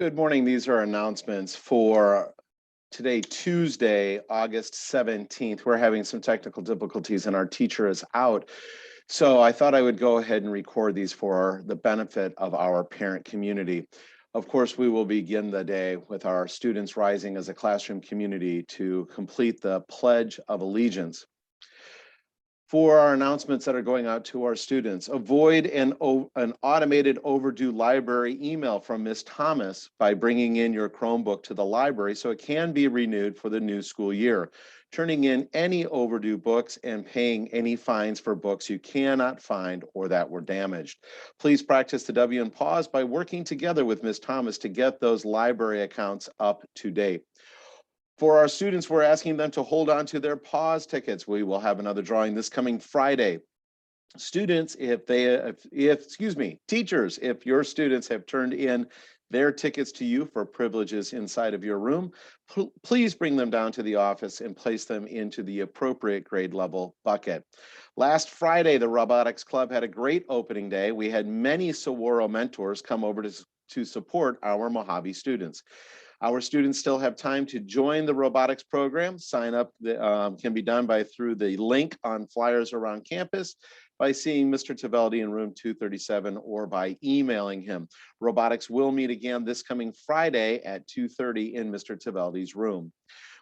Good morning. These are announcements for today, Tuesday, August 17th. We're having some technical difficulties and our teacher is out. So I thought I would go ahead and record these for the benefit of our parent community. Of course, we will begin the day with our students rising as a classroom community to complete the Pledge of Allegiance. For our announcements that are going out to our students, avoid an automated overdue library email from Ms. Thomas by bringing in your Chromebook to the library so it can be renewed for the new school year. Turning in any overdue books and paying any fines for books you cannot find or that were damaged. Please practice the W and pause by working together with Ms. Thomas to get those library accounts up to date. For our students, we're asking them to hold on to their pause tickets. We will have another drawing this coming Friday. Students, teachers, if your students have turned in their tickets to you for privileges inside of your room, please bring them down to the office and place them into the appropriate grade level bucket. Last Friday, the Robotics Club had a great opening day. We had many Saguaro mentors come over to support our Mojave students. Our students still have time to join the robotics program. Sign up can be done through the link on flyers around campus, by seeing Mr. Taveldi in room 237 or by emailing him. Robotics will meet again this coming Friday at 2:30 in Mr. Taveldi's room.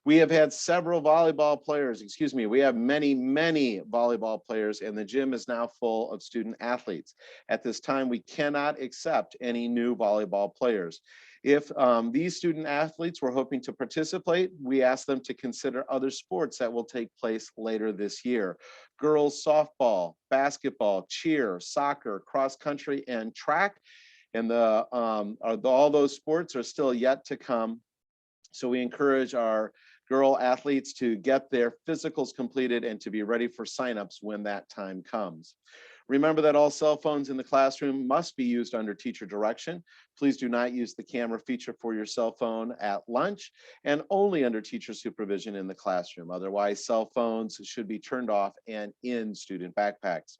We have had several volleyball players, we have many volleyball players, and the gym is now full of student athletes. At this time, we cannot accept any new volleyball players. If these student athletes were hoping to participate, we ask them to consider other sports that will take place later this year. Girls softball, basketball, cheer, soccer, cross country, and track. And all those sports are still yet to come. So we encourage our girl athletes to get their physicals completed and to be ready for signups when that time comes. Remember that all cell phones in the classroom must be used under teacher direction. Please do not use the camera feature for your cell phone at lunch and only under teacher supervision in the classroom. Otherwise, cell phones should be turned off and in student backpacks.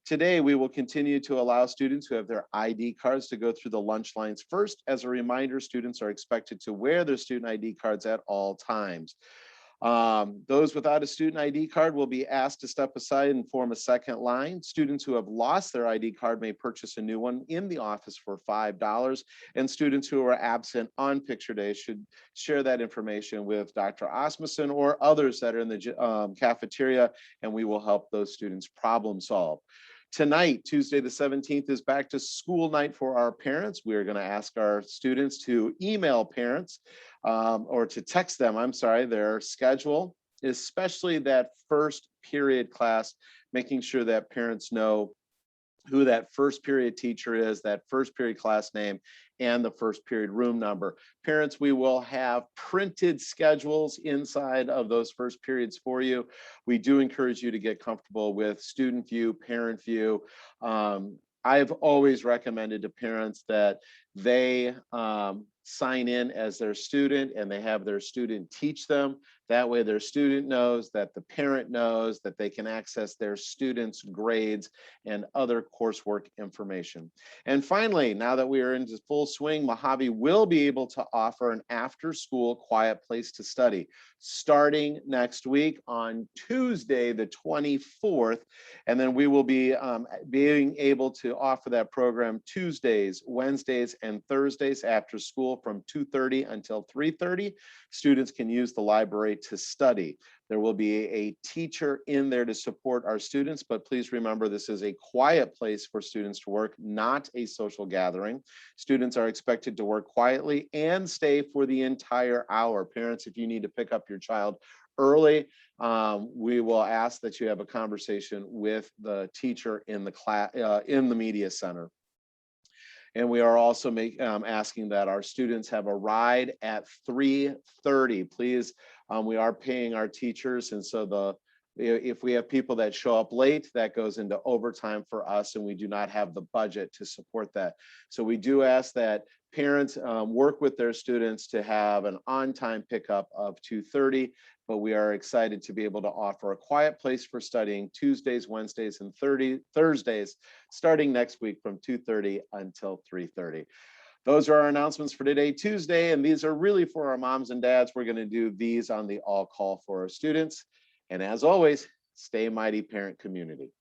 Today, we will continue to allow students who have their ID cards to go through the lunch lines first. As a reminder, students are expected to wear their student ID cards at all times. Those without a student ID card will be asked to step aside and form a second line. Students who have lost their ID card may purchase a new one in the office for $5. And students who are absent on picture day should share that information with Dr. Osmussen or others that are in the cafeteria, and we will help those students problem solve. Tonight, Tuesday the 17th, is back to school night for our parents. We are going to ask our students to email parents or to text them, their schedule, especially that first period class, making sure that parents know who that first period teacher is, that first period class name, and the first period room number. Parents, we will have printed schedules inside of those first periods for you. We do encourage you to get comfortable with student view, parent view. I've always recommended to parents that they sign in as their student and they have their student teach them. That way their student knows that the parent knows that they can access their students' grades and other coursework information. And finally, now that we are into full swing, Mojave will be able to offer an after-school quiet place to study starting next week on Tuesday, the 24th. And then we will be being able to offer that program Tuesdays, Wednesdays, and Thursdays after school from 2:30 until 3:30. Students can use the library to study. There will be a teacher in there to support our students, but please remember this is a quiet place for students to work, not a social gathering. Students are expected to work quietly and stay for the entire hour. Parents, if you need to pick up your child early, we will ask that you have a conversation with the teacher in the class, in the media center. And we are also asking that our students have a ride at 3:30. Please, we are paying our teachers. And so if we have people that show up late, that goes into overtime for us, and we do not have the budget to support that. So we do ask that parents work with their students to have an on-time pickup of 2:30, but we are excited to be able to offer a quiet place for studying Tuesdays, Wednesdays, and Thursdays, starting next week from 2:30 until 3:30. Those are our announcements for today, Tuesday, and these are really for our moms and dads. We're going to do these on the all call for our students. And as always, stay mighty, parent community.